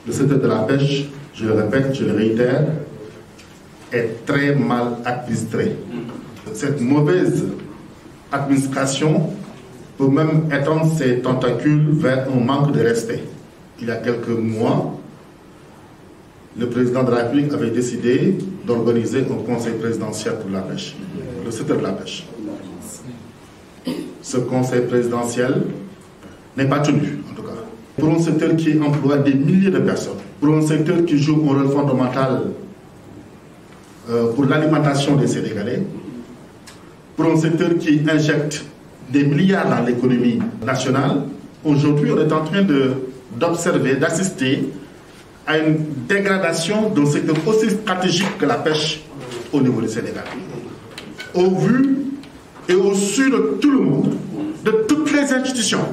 Le secteur de la pêche, je le répète, je le réitère, est très mal administré. Cette mauvaise administration peut même étendre ses tentacules vers un manque de respect. Il y a quelques mois, le président de la République avait décidé d'organiser un conseil présidentiel pour la pêche, le secteur de la pêche. Ce conseil présidentiel n'est pas tenu, en tout cas. Pour un secteur qui emploie des milliers de personnes, pour un secteur qui joue un rôle fondamental pour l'alimentation des Sénégalais, pour un secteur qui injecte des milliards dans l'économie nationale, aujourd'hui on est en train d'observer, d'assister à une dégradation d'un secteur aussi stratégique que la pêche au niveau du Sénégal. Au vu et au su de tout le monde, de toutes les institutions,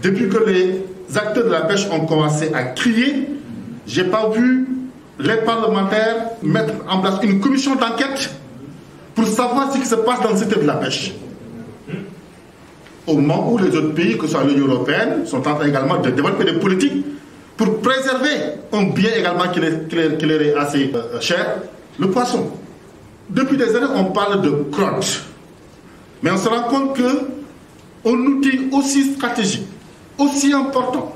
depuis que les acteurs de la pêche ont commencé à crier, je n'ai pas vu les parlementaires mettre en place une commission d'enquête pour savoir ce qui se passe dans le secteur de la pêche. Au moment où les autres pays, que ce soit l'Union européenne, sont en train également de développer des politiques pour préserver un bien également qui leur est assez cher, le poisson. Depuis des années, on parle de crotte. Mais on se rend compte qu'un outil aussi stratégique, aussi important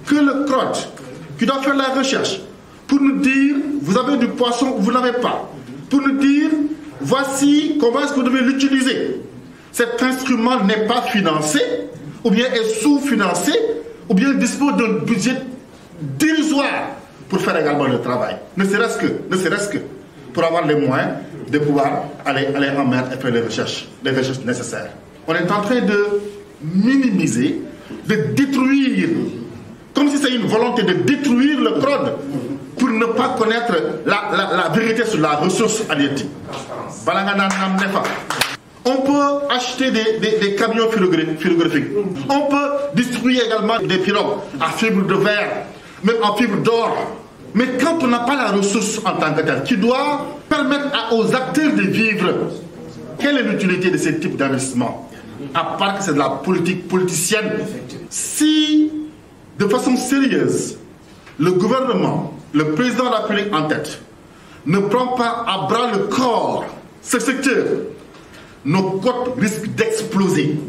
que le crotte, qui doit faire la recherche, pour nous dire, vous avez du poisson, vous n'avez pas. Pour nous dire, voici comment est-ce que vous devez l'utiliser. Cet instrument n'est pas financé, ou bien est sous-financé, ou bien dispose d'un budget dérisoire pour faire également le travail. Ne serait-ce que pour avoir les moyens de pouvoir aller en mer et faire les recherches nécessaires. On est en train de minimiser, de détruire, comme si c'était une volonté de détruire le code pour ne pas connaître la vérité sur la ressource halieutique. On peut acheter des camions philographiques. On peut distribuer également des pirogues à fibre de verre, même en fibre d'or. Mais quand on n'a pas la ressource en tant que telle, qui doit permettre aux acteurs de vivre, quelle est l'utilité de ce type d'investissement? À part que c'est de la politique politicienne. Si, de façon sérieuse, le gouvernement, le président de la République en tête, ne prend pas à bras le corps ce secteur, nos côtes risquent d'exploser.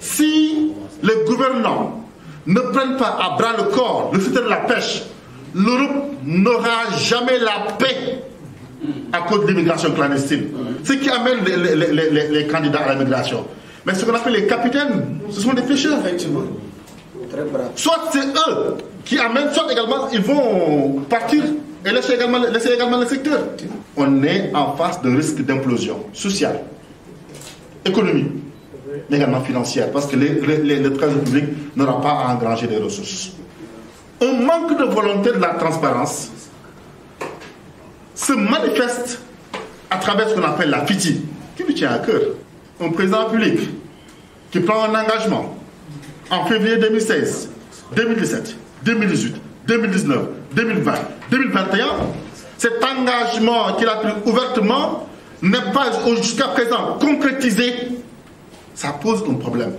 Si les gouvernants ne prennent pas à bras le corps le secteur de la pêche, l'Europe n'aura jamais la paix à cause de l'immigration clandestine. Ce qui amène les candidats à l'immigration. Mais ce qu'on appelle les capitaines, ce sont des pêcheurs. Effectivement. Très brave. Soit c'est eux qui amènent, soit également ils vont partir et laisser également le secteur. On est en face d'un risque d'implosion sociale, économique, mais également financière, parce que le trésor public n'aura pas à engranger des ressources. Un manque de volonté de la transparence se manifeste à travers ce qu'on appelle la FITI, qui lui tient à cœur. Un président public qui prend un engagement en février 2016, 2017, 2018, 2019, 2020, 2021, cet engagement qu'il a pris ouvertement n'est pas jusqu'à présent concrétisé. Ça pose un problème.